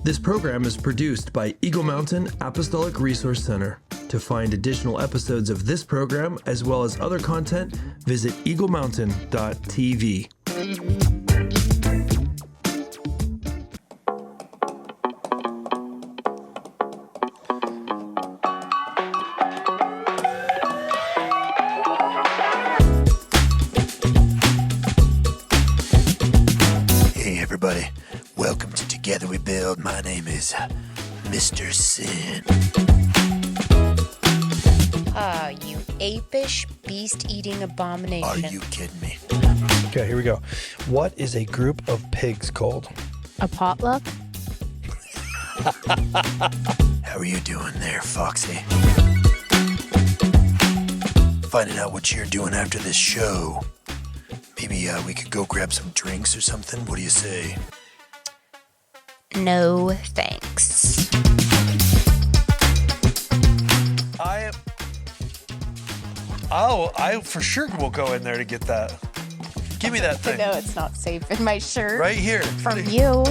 This program is produced by Eagle Mountain Apostolic Resource Center. To find additional episodes of this program, as well as other content, visit eaglemountain.tv. Hey everybody, welcome to Together We Build. My name is Mr. Sin. You apish, beast-eating abomination. Are you kidding me? Okay, here we go. What is a group of pigs called? A potluck? How are you doing there, Foxy? Finding out what you're doing after this show. Maybe we could go grab some drinks or something. What do you say? No, thanks. I for sure will go in there to get that. Give me that thing. No, it's not safe in my shirt. Right here. From you.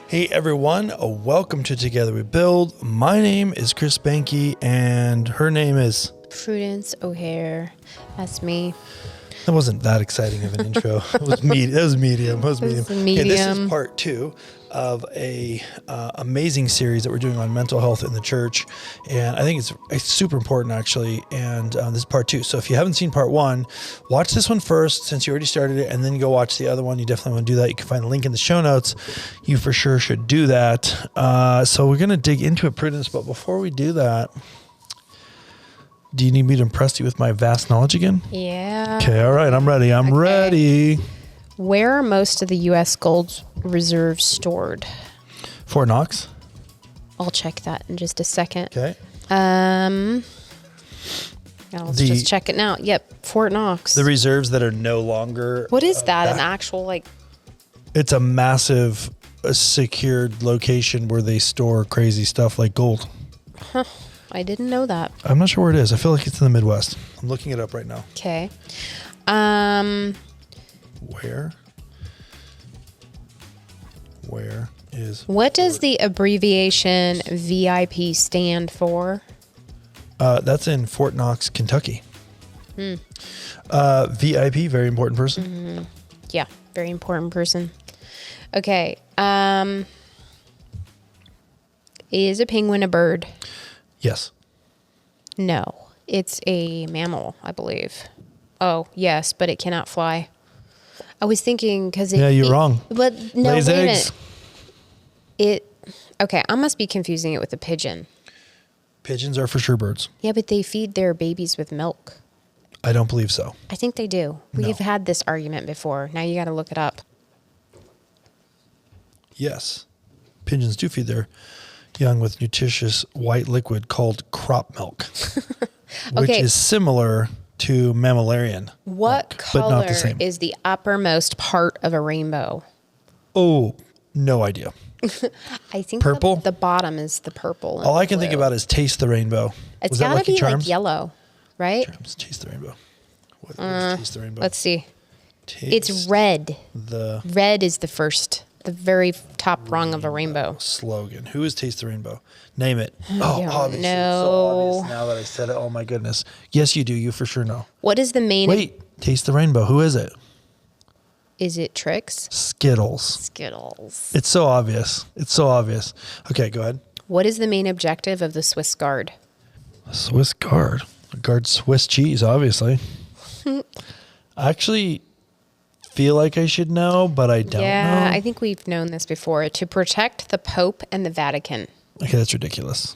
Hey everyone, welcome to Together We Build. My name is Chris Behnke and her name is Prudence O'Haire. That's me. That wasn't that exciting of an intro. It was medium. It was medium. Okay, this is part 2 of a amazing series that we're doing on mental health in the church, and I think it's super important actually. And this is part 2. So if you haven't seen part 1, watch this one first since you already started it, and then go watch the other one. You definitely want to do that. You can find the link in the show notes. You for sure should do that. So we're gonna dig into it, Prudence. But before we do that, do you need me to impress you with my vast knowledge again? Yeah. Okay, all right, I'm ready. I'm ready. Where are most of the U.S. gold reserves stored? Fort Knox. I'll check that in just a second. Okay. Let's just check it now. Yep, Fort Knox. The reserves that are no longer. What is that? An actual, like... It's a massive secured location where they store crazy stuff like gold. Huh. I didn't know that. I'm not sure where it is. I feel like it's in the Midwest. I'm looking it up right now. Okay. Where is... What does the abbreviation VIP stand for? That's in Fort Knox, Kentucky. VIP, very important person. Mm-hmm. Yeah, very important person. Okay. Is a penguin a bird? Yes. No, it's a mammal, I believe. Oh, yes, but it cannot fly. I was thinking because it... Yeah, you're wrong. But no, Lays wait eggs. a minute. Okay, I must be confusing it with a pigeon. Pigeons are for sure birds. Yeah, but they feed their babies with milk. I don't believe so. I think they do. No. We've had this argument before. Now you got to look it up. Yes. Pigeons do feed their young with nutritious white liquid called crop milk, which is similar to mammalian What milk, color but not the same. is the uppermost part of a rainbow? Oh, no idea. I think Purple? The bottom is the purple. and All I the can think blue. about is Taste the Rainbow. It's Was that gotta Lucky be Charms? like yellow, right? Charms, Taste the Rainbow. What is Taste the Rainbow? Let's see. Taste It's red. the Red is the very top rung of a rainbow. slogan. Who is Taste the Rainbow? Name it. Oh, don't obviously. It's so know. obvious now that I said it. Oh my goodness. Yes, you do. You for sure know. What is the main? Wait, Taste the Rainbow. Who is it? Is it Trix? Skittles. Skittles. It's so obvious. It's so obvious. Okay, go ahead. What is the main objective of the Swiss Guard? Swiss Guard. Guard Swiss cheese, obviously. I actually feel like I should know, but I don't know. Yeah, I think we've known this before. To protect the Pope and the Vatican. Okay, that's ridiculous.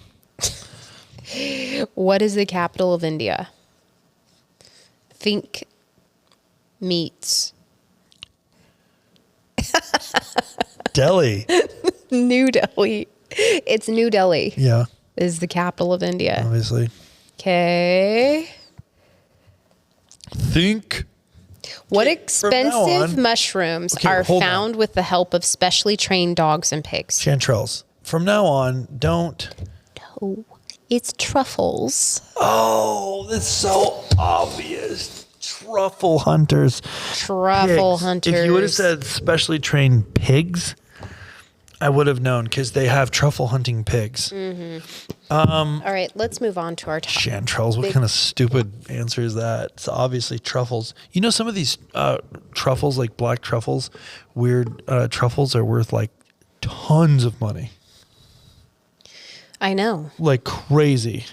What is the capital of India? Think meats. Delhi. New Delhi. It's New Delhi. Yeah, Is the capital of India. obviously. Okay. Think. What Okay, from now expensive on- mushrooms Okay, are hold on. found with the help of specially trained dogs and pigs? Chanterelles. From now on, don't. No, it's truffles. Oh, that's so obvious. Truffle hunters. Truffle Pigs. hunters. If you would have said specially trained pigs, I would have known because they have truffle hunting pigs. All right, let's move on to our topic. Chanterelles. What kind of stupid answer is that? It's obviously truffles. You know, some of these truffles, like black truffles, weird truffles, are worth like tons of money. I know. Like crazy.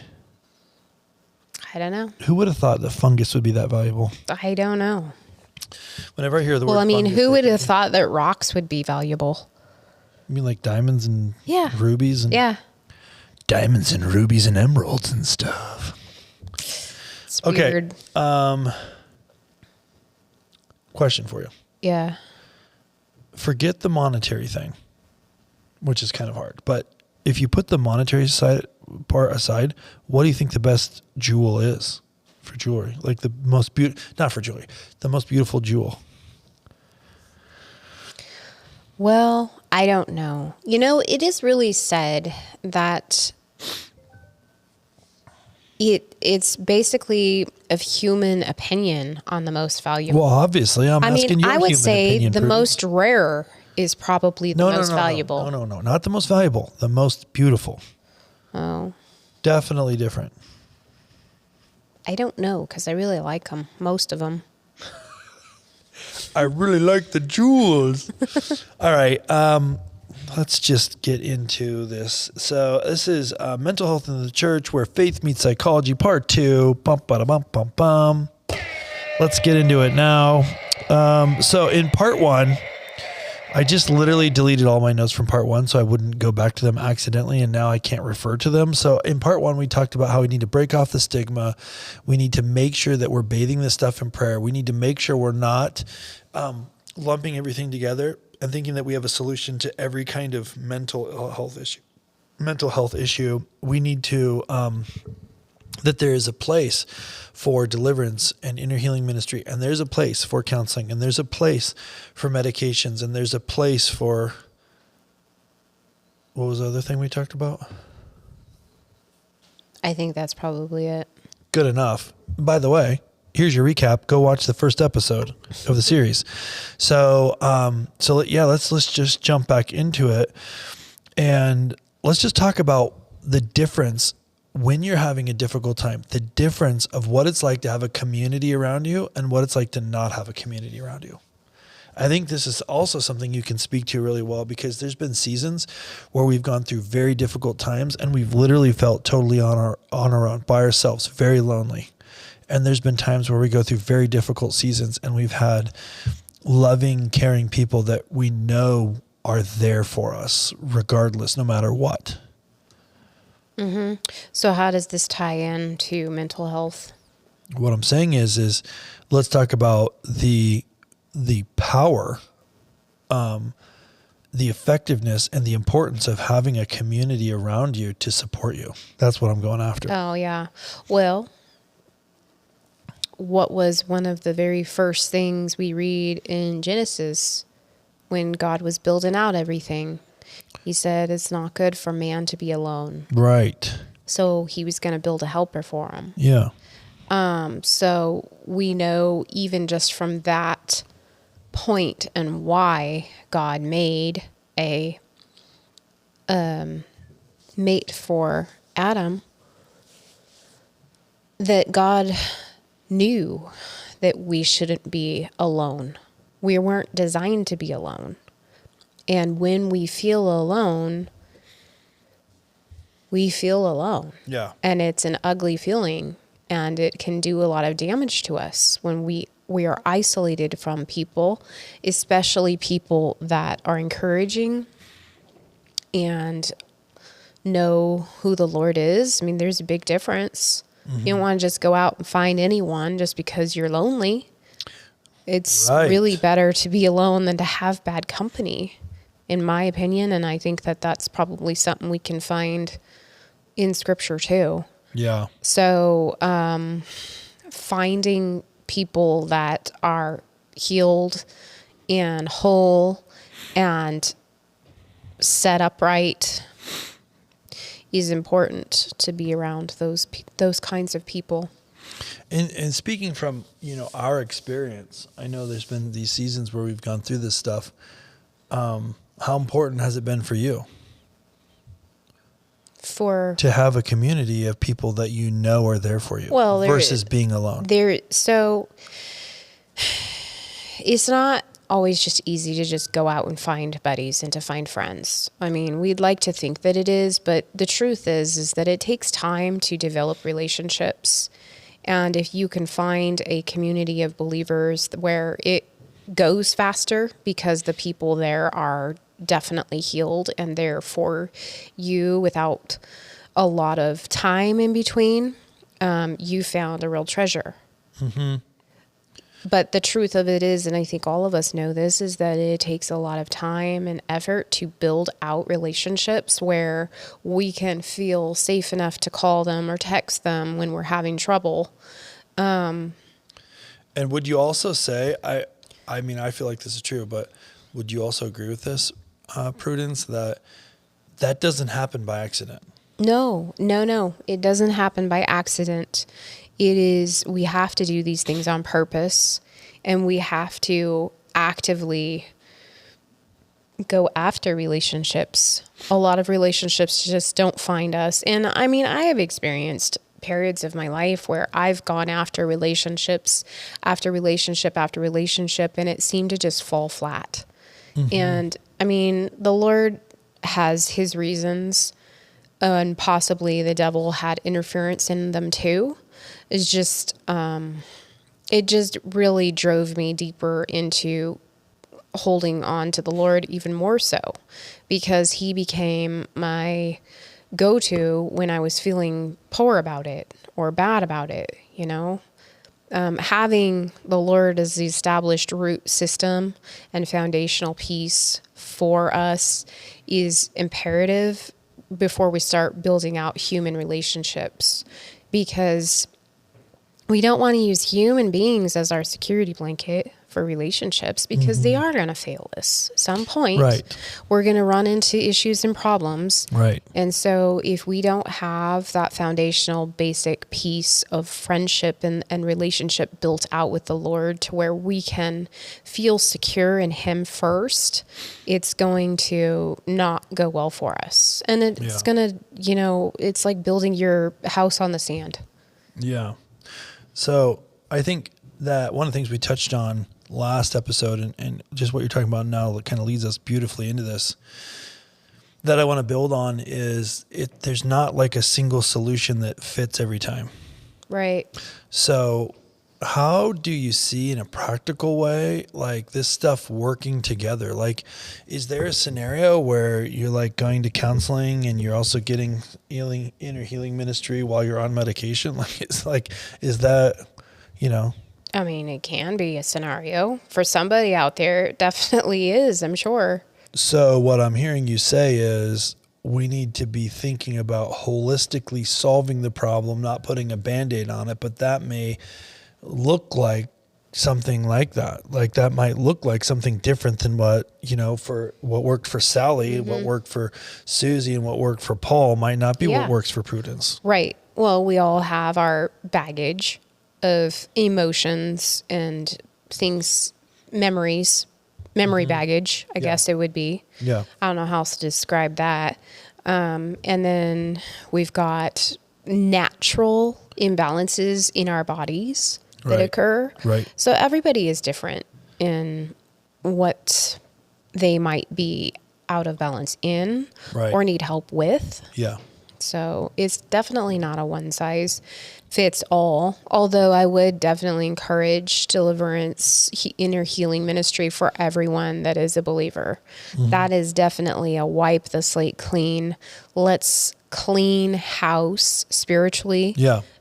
I don't know. Who would have thought that fungus would be that valuable? I don't know. Whenever I hear the word Well, I mean, fungus, who would have thought that rocks would be valuable? You mean like diamonds and rubies? And Yeah. Diamonds and rubies and emeralds and stuff. It's Okay. weird. Question for you. Yeah. Forget the monetary thing, which is kind of hard. But if you put the monetary part aside, what do you think the best jewel is for jewelry? Like the most not for jewelry, the most beautiful jewel. Well, I don't know. You know, it is really said that it's basically of human opinion on the most valuable. Well, obviously, I'm asking you. I would say opinion, the Prudence. most rare is probably the most valuable. No, not the most valuable. The most beautiful. Oh, Definitely different. I don't know because I really like them, most of them. I really like the jewels. All right. Let's just get into this. So this is Mental Health in the Church, where faith meets psychology, part 2. Bum, bada, bum, bum, bum. Let's get into it now. So in part 1, I just literally deleted all my notes from part 1 so I wouldn't go back to them accidentally, and now I can't refer to them. So in part 1, we talked about how we need to break off the stigma. We need to make sure that we're bathing this stuff in prayer. We need to make sure we're not lumping everything together and thinking that we have a solution to every kind of mental health issue. We need to that there is a place for deliverance and inner healing ministry, and there's a place for counseling, and there's a place for medications, and there's a place for, what was the other thing we talked about? I think that's probably it. Good enough. By the way, here's your recap. Go watch the first episode of the series. So let's just jump back into it, and let's just talk about the difference when you're having a difficult time, the difference of what it's like to have a community around you and what it's like to not have a community around you. I think this is also something you can speak to really well, because there's been seasons where we've gone through very difficult times and we've literally felt totally on our own, by ourselves, very lonely. And there's been times where we go through very difficult seasons and we've had loving, caring people that we know are there for us regardless, no matter what. Mm-hmm. So how does this tie in to mental health? What I'm saying is let's talk about the power, the effectiveness, and the importance of having a community around you to support you. That's what I'm going after. Oh, yeah. Well, what was one of the very first things we read in Genesis when God was building out everything? He said it's not good for man to be alone. Right. So he was going to build a helper for him. Yeah. So we know even just from that point and why God made a mate for Adam, that God knew that we shouldn't be alone. We weren't designed to be alone. And when we feel alone, we feel alone. Yeah. And it's an ugly feeling, and it can do a lot of damage to us when we are isolated from people, especially people that are encouraging and know who the Lord is. I mean, there's a big difference. Mm-hmm. You don't want to just go out and find anyone just because you're lonely. It's really better to be alone than to have bad company, in my opinion. And I think that that's probably something we can find in scripture too. Yeah. So, finding people that are healed and whole and set upright is important to be around those kinds of people. And speaking from, our experience, I know there's been these seasons where we've gone through this stuff. how important has it been for you For to have a community of people that you know are there for you versus being alone? So it's not always just easy to just go out and find buddies and to find friends. I mean, we'd like to think that it is, but the truth is that it takes time to develop relationships. And if you can find a community of believers where it goes faster because the people there are definitely healed and there for you without a lot of time in between, you found a real treasure. Mm-hmm. But the truth of it is, and I think all of us know this, is that it takes a lot of time and effort to build out relationships where we can feel safe enough to call them or text them when we're having trouble. And would you also say, I mean, I feel like this is true, but would you also agree with this, Prudence, that doesn't happen by accident? No. It doesn't happen by accident. We have to do these things on purpose, and we have to actively go after relationships. A lot of relationships just don't find us. And I mean, I have experienced periods of my life where I've gone after relationships after relationship after relationship, and it seemed to just fall flat. Mm-hmm. And I mean, the Lord has his reasons, and possibly the devil had interference in them too. It's just, it just really drove me deeper into holding on to the Lord even more so, because he became my go-to when I was feeling poor about it or bad about it, you know. Having the Lord as the established root system and foundational piece for us is imperative before we start building out human relationships, because we don't want to use human beings as our security blanket for relationships, because they are going to fail us. At some point, we're going to run into issues and problems. Right. And so if we don't have that foundational basic piece of friendship and relationship built out with the Lord to where we can feel secure in him first, it's going to not go well for us. And it's going to, you know, it's like building your house on the sand. Yeah. So I think that one of the things we touched on last episode and just what you're talking about now that kind of leads us beautifully into this that I want to build on is there's not like a single solution that fits every time. Right. So how do you see in a practical way, like this stuff working together? Like, is there a scenario where you're like going to counseling and you're also getting inner healing ministry while you're on medication? Like, is that, you know? I mean, it can be a scenario for somebody out there. It definitely is, I'm sure. So what I'm hearing you say is we need to be thinking about holistically solving the problem, not putting a Band-Aid on it, but that may look like something like that. Like that might look like something different than what, you know, for what worked for Sally, what worked for Susie, and what worked for Paul might not be what works for Prudence. Right. Well, we all have our baggage of emotions and things, memory baggage, I guess it would be. Yeah. I don't know how else to describe that. And then we've got natural imbalances in our bodies that occur. Right. So everybody is different in what they might be out of balance in or need help with. Yeah. So it's definitely not a one size fits all, although I would definitely encourage deliverance, inner healing ministry for everyone that is a believer. That is definitely a wipe the slate clean. Let's clean house spiritually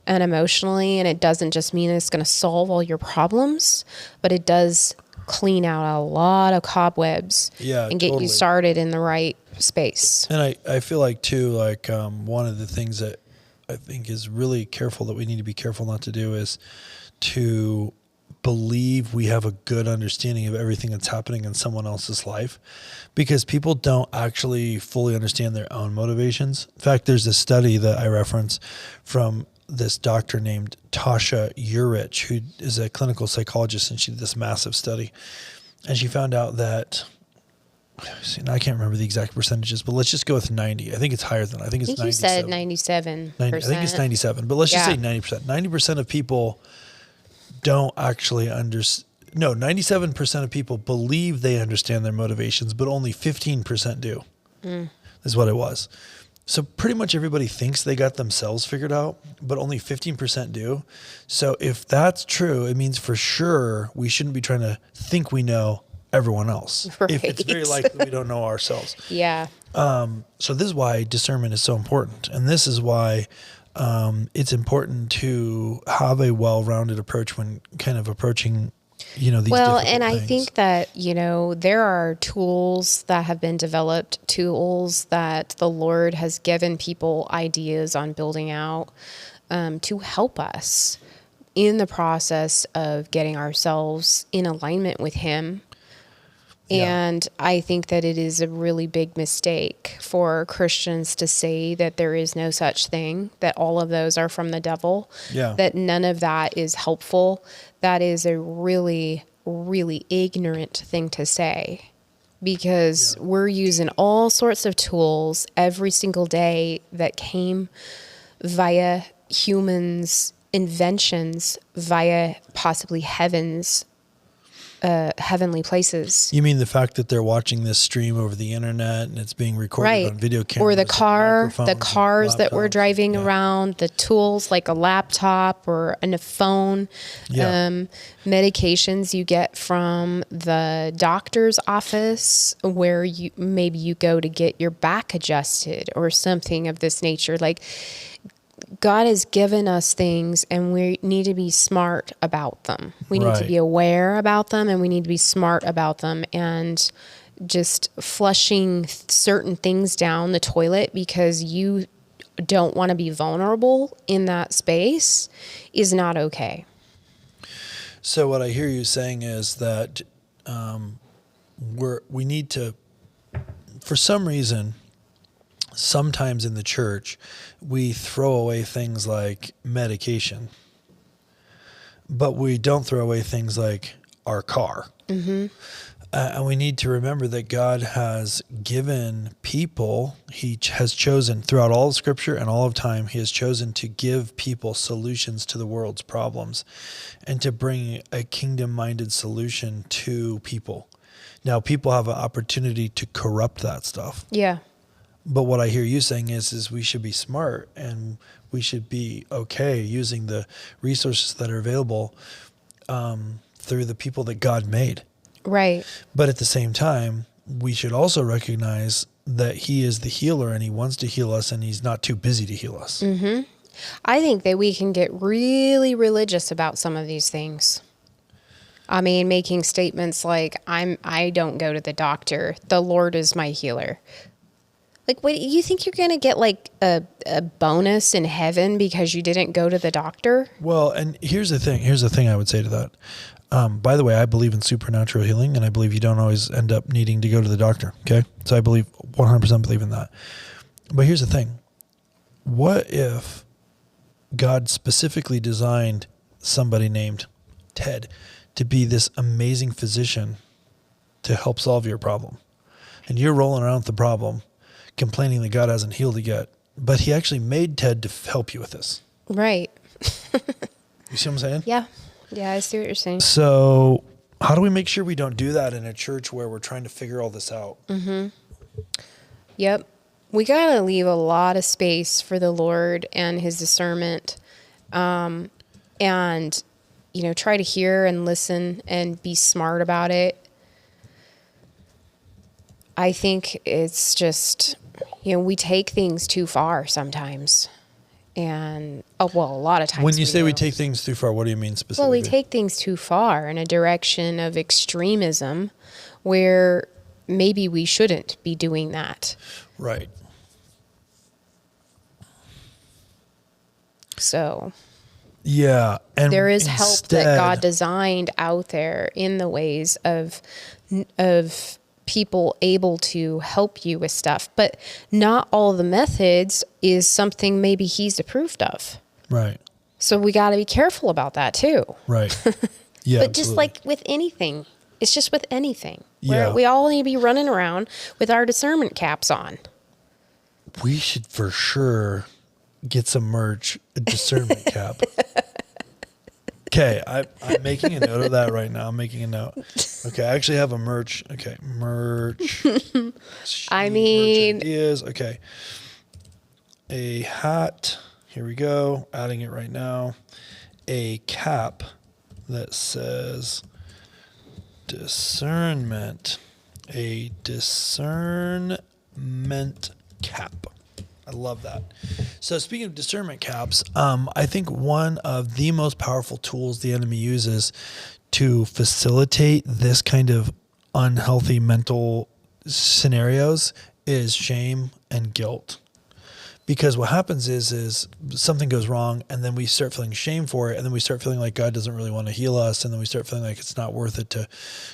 and emotionally. And it doesn't just mean it's going to solve all your problems, but it does clean out a lot of cobwebs and get you started in the right space. And I feel like too, like one of the things that I think is really careful that we need to be careful not to do is to believe we have a good understanding of everything that's happening in someone else's life, because people don't actually fully understand their own motivations. In fact, there's this study that I reference from this doctor named Tasha Urich, who is a clinical psychologist, and she did this massive study. And she found out that see, I can't remember the exact percentages, but let's just go with 90. I think it's higher than, I think it's 97. You said 97%. 90, I think it's 97, but let's just say 90%. 90% of people don't actually understand. No, 97% of people believe they understand their motivations, but only 15% do. Is what it was. So pretty much everybody thinks they got themselves figured out, but only 15% do. So if that's true, it means for sure we shouldn't be trying to think we know everyone else. Right. If it's very likely we don't know ourselves. Yeah. So this is why discernment is so important. And this is why it's important to have a well-rounded approach when kind of approaching, these well, difficult and I things. think that, there are tools that have been developed, tools that the Lord has given people ideas on building out to help us in the process of getting ourselves in alignment with Him. And I think that it is a really big mistake for Christians to say that there is no such thing, that all of those are from the devil, that none of that is helpful. That is a really, really ignorant thing to say, because we're using all sorts of tools every single day that came via humans' inventions, via possibly heavenly places. You mean the fact that they're watching this stream over the internet and it's being recorded on video cameras? Or the cars that we're driving around, the tools like a laptop or a phone, medications you get from the doctor's office where you go to get your back adjusted or something of this nature. Like, God has given us things and we need to be smart about them. We need to be aware about them and we need to be smart about them, and just flushing certain things down the toilet because you don't want to be vulnerable in that space is not okay. So what I hear you saying is that we need to, for some reason, sometimes in the church, we throw away things like medication, but we don't throw away things like our car. And we need to remember that God has given people, He has chosen throughout all of Scripture and all of time, He has chosen to give people solutions to the world's problems and to bring a kingdom-minded solution to people. Now, people have an opportunity to corrupt that stuff. Yeah. But what I hear you saying is we should be smart and we should be okay using the resources that are available through the people that God made. Right. But at the same time, we should also recognize that He is the healer and He wants to heal us and He's not too busy to heal us. I think that we can get really religious about some of these things. I mean, making statements like, I don't go to the doctor. The Lord is my healer. Like, what, you think you're going to get like a bonus in heaven because you didn't go to the doctor? Well, and here's the thing I would say to that. By the way, I believe in supernatural healing, and I believe you don't always end up needing to go to the doctor. Okay. So I 100% believe in that. But here's the thing. What if God specifically designed somebody named Ted to be this amazing physician to help solve your problem? And you're rolling around with the problem, complaining that God hasn't healed it yet, but He actually made Ted to help you with this. Right. You see what I'm saying? Yeah. Yeah, I see what you're saying. So how do we make sure we don't do that in a church where we're trying to figure all this out? Yep. We got to leave a lot of space for the Lord and His discernment, and, try to hear and listen and be smart about it. I think it's just, we take things too far sometimes. And, a lot of times. When you say we take things too far, what do you mean specifically? Well, we take things too far in a direction of extremism where maybe we shouldn't be doing that. Right. So. Yeah. And there is help that God designed out there in the ways of people able to help you with stuff, but not all the methods is something maybe He's approved of. Right. So we got to be careful about that too. Right. Yeah. But just like with anything, It's just with anything. Yeah. We all need to be running around with our discernment caps on. We should for sure get some merch, a discernment cap. Okay, I'm making a note of that right now. I'm making a note. Okay, I actually have a merch. Okay, merch. I mean, merch ideas. Okay, a hat. Here we go. Adding it right now. A cap that says discernment. A discernment cap. I love that. So speaking of discernment caps, I think one of the most powerful tools the enemy uses to facilitate this kind of unhealthy mental scenarios is shame and guilt. Because what happens is something goes wrong, and then we start feeling shame for it, and then we start feeling like God doesn't really want to heal us, and then we start feeling like it's not worth it to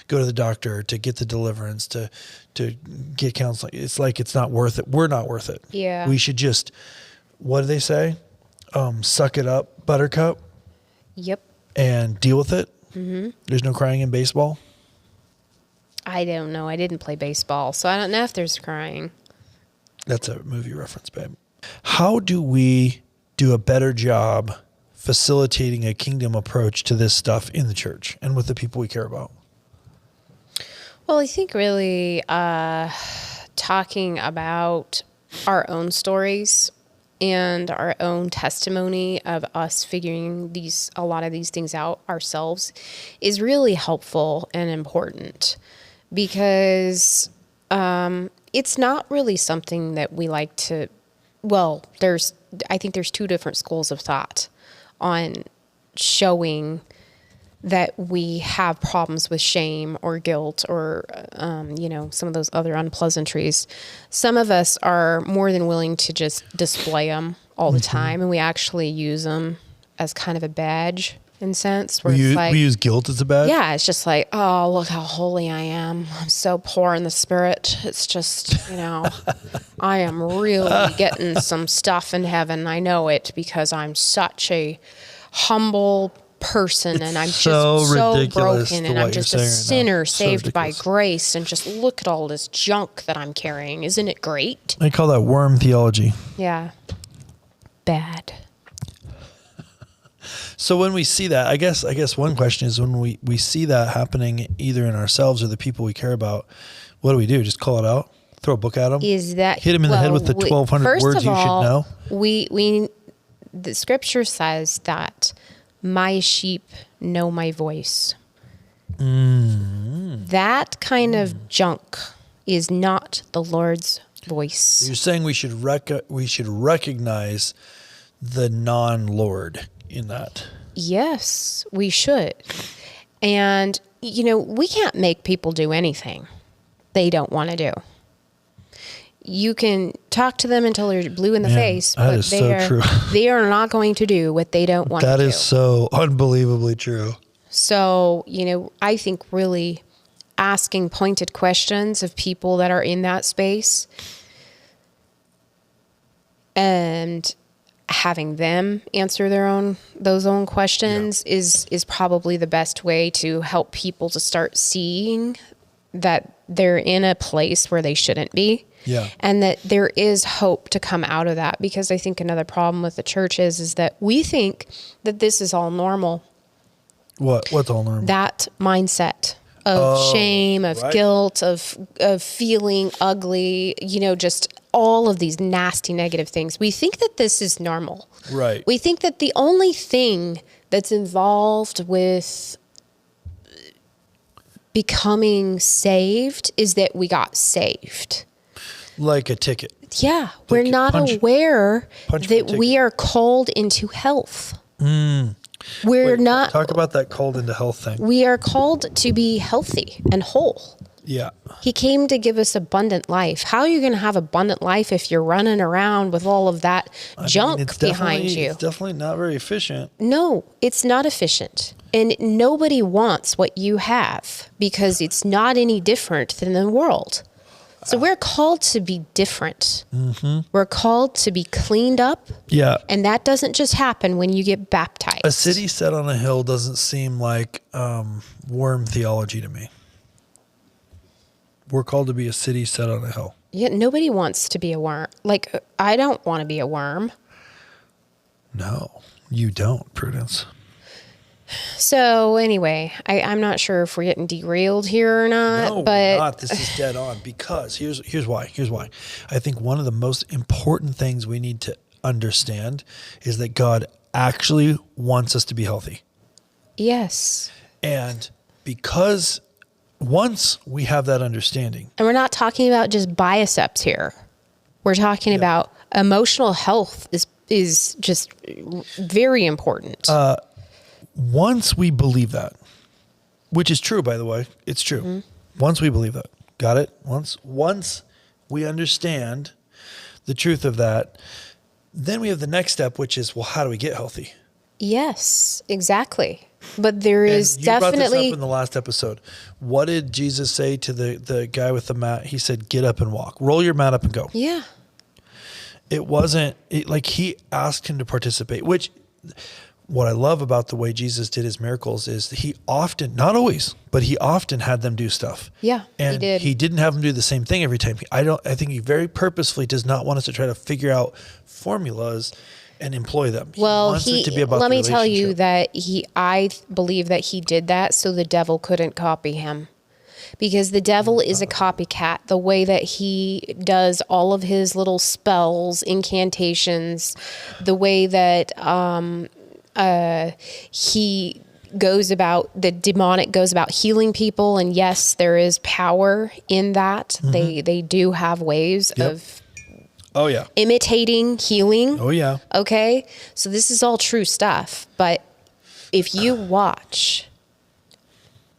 go to the doctor, to get the deliverance, to get counseling. It's like it's not worth it. We're not worth it. Yeah. We should just, what do they say? Suck it up, buttercup. Yep. And deal with it. Mm-hmm. There's no crying in baseball. I don't know. I didn't play baseball, so I don't know if there's crying. That's a movie reference, babe. How do we do a better job facilitating a kingdom approach to this stuff in the church and with the people we care about? Well, I think really talking about our own stories and our own testimony of us figuring a lot of these things out ourselves is really helpful and important, because it's not really something that we like to. Well, I think there's two different schools of thought on showing that we have problems with shame or guilt or, some of those other unpleasantries. Some of us are more than willing to just display them all the time, and we actually use them as kind of a badge in sense. Where we use guilt as a badge? Yeah, it's just like, oh, look how holy I am. I'm so poor in the spirit. It's just, I am really getting some stuff in heaven. I know it because I'm such a humble person, and I'm just so broken, and I'm just a sinner saved by grace, and just look at all this junk that I'm carrying. Isn't it great? I call that worm theology. Yeah. Bad. So when we see that, I guess one question is, when we see that happening either in ourselves or the people we care about, what do? Just call it out? Throw a book at them? Is that hit them in the head with the 1,200 words you should know? The scripture says that my sheep know my voice. That kind of junk is not the Lord's voice. You're saying we should recognize the non-Lord in that. Yes, we should. And, we can't make people do anything they don't want to do. You can talk to them until they're blue in the face, but they are not going to do what they don't want to do. That is so unbelievably true. So, I think really asking pointed questions of people that are in that space and having them answer those own questions is probably the best way to help people to start seeing that they're in a place where they shouldn't be. Yeah. And that there is hope to come out of that, because I think another problem with the church is that we think that this is all normal. What's all normal? That mindset of shame, of guilt, of feeling ugly, just all of these nasty negative things. We think that this is normal. Right. We think that the only thing that's involved with becoming saved is that we got saved. Like a ticket. Yeah. We're not aware that we are called into health. We're not. Talk about that called into health thing. We are called to be healthy and whole. Yeah. He came to give us abundant life. How are you going to have abundant life if you're running around with all of that junk behind you? It's definitely not very efficient. No, it's not efficient. And nobody wants what you have, because it's not any different than the world. So we're called to be different. Mm-hmm. We're called to be cleaned up. Yeah. And that doesn't just happen when you get baptized. A city set on a hill doesn't seem like worm theology to me. We're called to be a city set on a hill. Yeah, nobody wants to be a worm. Like, I don't want to be a worm. No, you don't, Prudence. So anyway, I'm not sure if we're getting derailed here or not. No, but we're not. This is dead on, because here's why. Here's why. I think one of the most important things we need to understand is that God actually wants us to be healthy. Yes. And because once we have that understanding. And we're not talking about just biceps here. We're talking about emotional health is just very important. Once we believe that, which is true, by the way, it's true. Mm-hmm. Once we believe that, got it? Once we understand the truth of that, then we have the next step, which is, well, how do we get healthy? Yes, exactly. But there is you definitely... brought this up in the last episode. What did Jesus say to the guy with the mat? He said, get up and walk. Roll your mat up and go. Yeah. It wasn't like he asked him to participate, which what I love about the way Jesus did his miracles is he often, not always, but he often had them do stuff. Yeah, and he did. He didn't have them do the same thing every time. I think he very purposefully does not want us to try to figure out formulas and employ them. Well, wants it to be about let the me tell you relationship. that I believe that he did that so the devil couldn't copy him. Because the devil is a copycat. The way that he does all of his little spells, incantations, the way that he goes about, the demonic goes about healing people. And yes, there is power in that. Mm-hmm. They do have ways of imitating healing. Oh, yeah. Okay. So this is all true stuff. But if you watch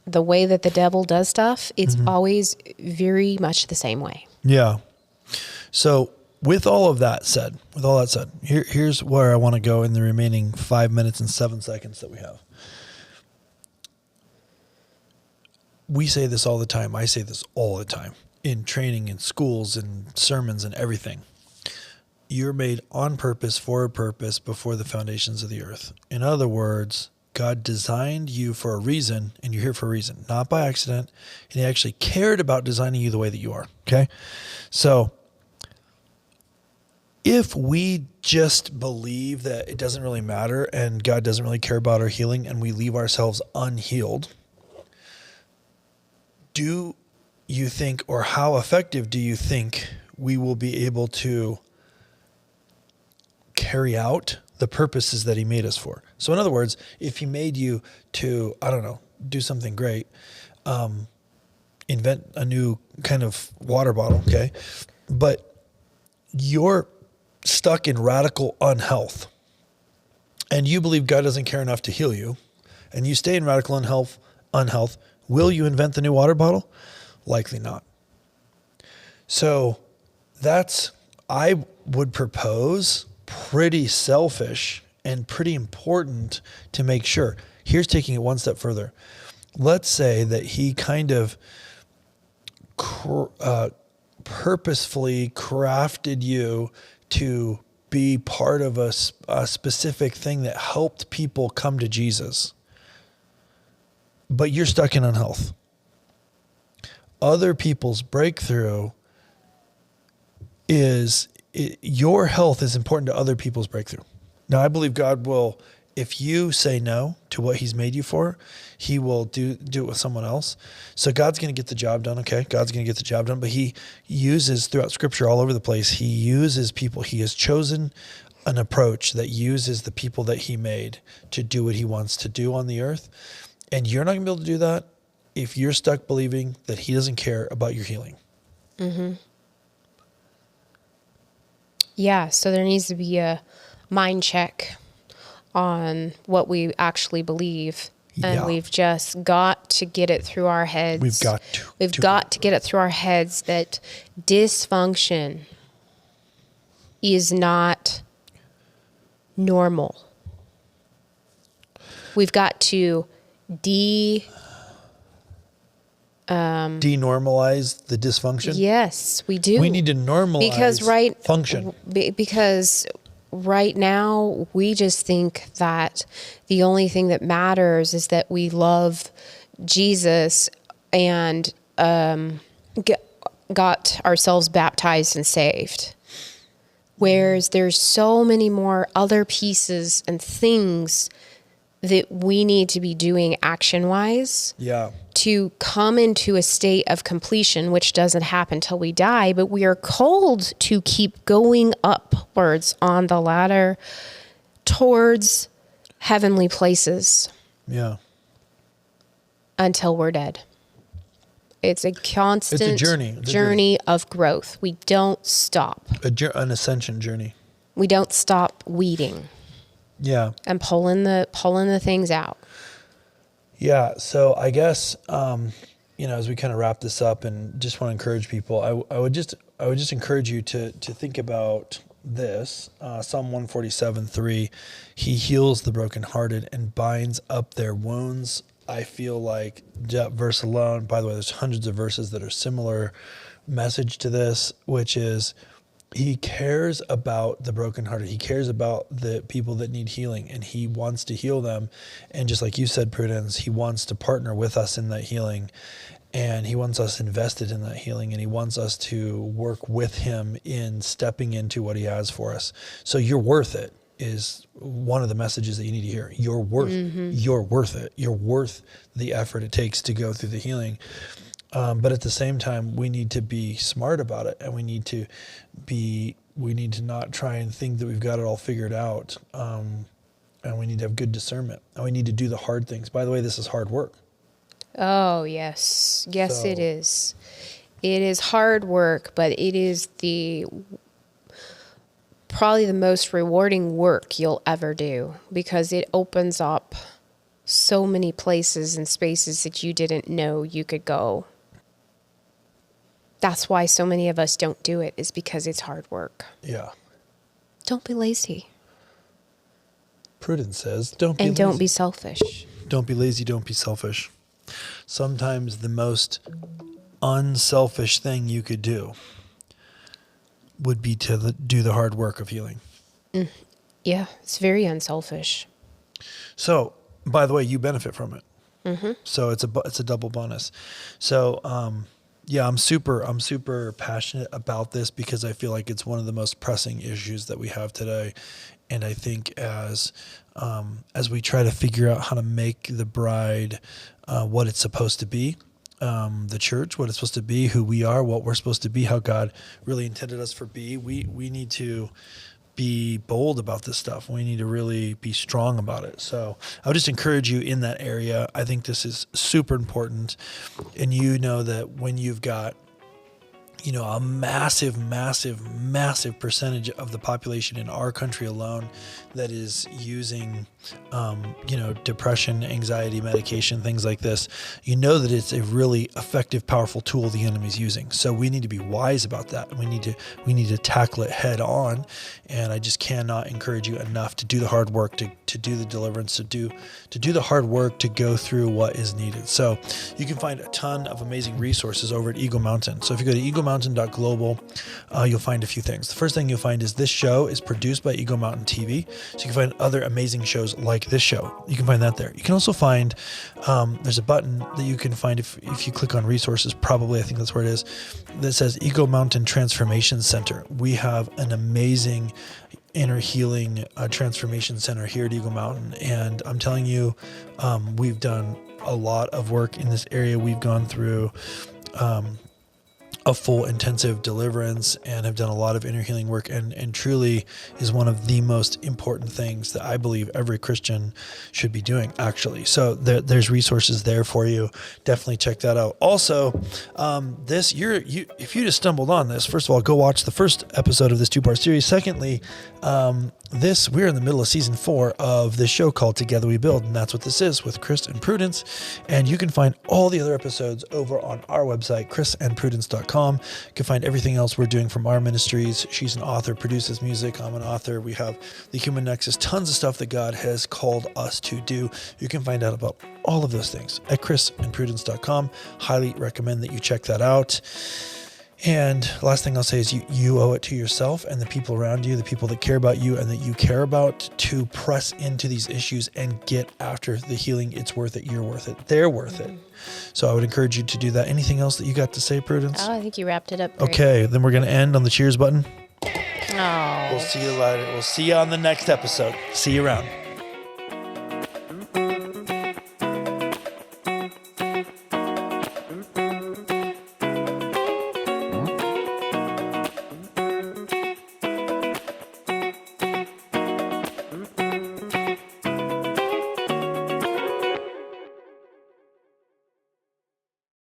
the way that the devil does stuff, it's always very much the same way. Yeah. So with all that said, here's where I want to go in the remaining 5 minutes and 7 seconds that we have. We say this all the time. I say this all the time in training, in schools, and sermons, and everything. You're made on purpose for a purpose before the foundations of the earth. In other words, God designed you for a reason, and you're here for a reason, not by accident. And he actually cared about designing you the way that you are. Okay. So if we just believe that it doesn't really matter and God doesn't really care about our healing and we leave ourselves unhealed, do you think, or how effective do you think we will be able to carry out the purposes that he made us for? So in other words, if he made you to, I don't know, do something great, invent a new kind of water bottle, okay? But you're stuck in radical unhealth and you believe God doesn't care enough to heal you and you stay in radical unhealth, will you invent the new water bottle? Likely not. So I would propose, pretty selfish and pretty important to make sure. Here's taking it one step further. Let's say that he kind of purposefully crafted you to be part of a specific thing that helped people come to Jesus, but you're stuck in unhealth. Other people's breakthrough your health is important to other people's breakthrough. Now, I believe God will, if you say no to what he's made you for, he will do it with someone else. So God's going to get the job done, okay? God's going to get the job done, but he uses, throughout Scripture all over the place, he uses people. He has chosen an approach that uses the people that he made to do what he wants to do on the earth. And you're not going to be able to do that if you're stuck believing that he doesn't care about your healing. Mm-hmm. Yeah, so there needs to be a mind check on what we actually believe. And we've just got to get it through our heads. We've got to get it through our heads that dysfunction is not normal. We've got to denormalize the dysfunction? Yes, we do. We need to normalize function. Because right now we just think that the only thing that matters is that we love Jesus and got ourselves baptized and saved. Whereas there's so many more other pieces and things that we need to be doing action-wise to come into a state of completion, which doesn't happen till we die, but we are called to keep going upwards on the ladder towards heavenly places. Yeah. Until we're dead. It's a constant journey of growth. We don't stop. An ascension journey. We don't stop weeding. Yeah. And pulling the things out. Yeah. So I guess, as we kind of wrap this up and just want to encourage people, I would just encourage you to think about this. Psalm 147:3, he heals the brokenhearted and binds up their wounds. I feel like that verse alone, by the way, there's hundreds of verses that are similar message to this, which is he cares about the brokenhearted. He cares about the people that need healing, and he wants to heal them. And just like you said, Prudence, he wants to partner with us in that healing, and he wants us invested in that healing, and he wants us to work with him in stepping into what he has for us. So you're worth it is one of the messages that you need to hear. You're worth it. You're worth the effort it takes to go through the healing. But at the same time, we need to be smart about it, and we need to not try and think that we've got it all figured out. And we need to have good discernment, and we need to do the hard things. By the way, this is hard work. Oh, yes. Yes, it is. It is hard work, but it is probably the most rewarding work you'll ever do, because it opens up so many places and spaces that you didn't know you could go. That's why so many of us don't do it, is because it's hard work. Yeah. Don't be lazy. Prudence says, don't be lazy. And don't be selfish. Don't be lazy, don't be selfish. Sometimes the most unselfish thing you could do would be to do the hard work of healing. Yeah, it's very unselfish. So, by the way, you benefit from it. Mm-hmm. So it's a double bonus. So, I'm super passionate about this, because I feel like it's one of the most pressing issues that we have today. And I think as we try to figure out how to make the bride what it's supposed to be, the church, what it's supposed to be, who we are, what we're supposed to be, how God really intended us for we need to be bold about this stuff. We need to really be strong about it. So I would just encourage you in that area. I think this is super important. And you know that when you've got, a massive percentage of the population in our country alone that is using, depression, anxiety, medication, things like this, that it's a really effective, powerful tool the enemy's using. So we need to be wise about that. We need to tackle it head on. And I just cannot encourage you enough to do the hard work, to do the deliverance, to do the hard work, to go through what is needed. So you can find a ton of amazing resources over at Eagle Mountain. So if you go to eaglemountain.global, you'll find a few things. The first thing you'll find is this show is produced by Eagle Mountain TV. So you can find other amazing shows like this show. You can find that there. You can also find, there's a button that you can find if you click on resources, probably, I think that's where it is, that says Eagle Mountain Transformation Center. We have an amazing inner healing transformation center here at Eagle Mountain. And I'm telling you, we've done a lot of work in this area. We've gone through a full intensive deliverance and have done a lot of inner healing work, and truly is one of the most important things that I believe every Christian should be doing, actually. So there's resources there for you. Definitely check that out. Also, if you just stumbled on this, first of all, go watch the first episode of this 2-part series. Secondly, we're in the middle of season 4 of this show called Together We Build, and that's what this is, with Chris and Prudence. And you can find all the other episodes over on our website, chrisandprudence.com. You can find everything else we're doing from our ministries. She's an author, produces music. I'm an author. We have the Human Nexus, tons of stuff that God has called us to do. You can find out about all of those things at chrisandprudence.com. Highly recommend that you check that out. And last thing I'll say is you owe it to yourself and the people around you, the people that care about you and that you care about, to press into these issues and get after the healing. It's worth it. You're worth it. They're worth it. So I would encourage you to do that. Anything else that you got to say, Prudence? Oh, I think you wrapped it up great. Okay, then we're going to end on the cheers button. Oh. We'll see you later. We'll see you on the next episode. See you around.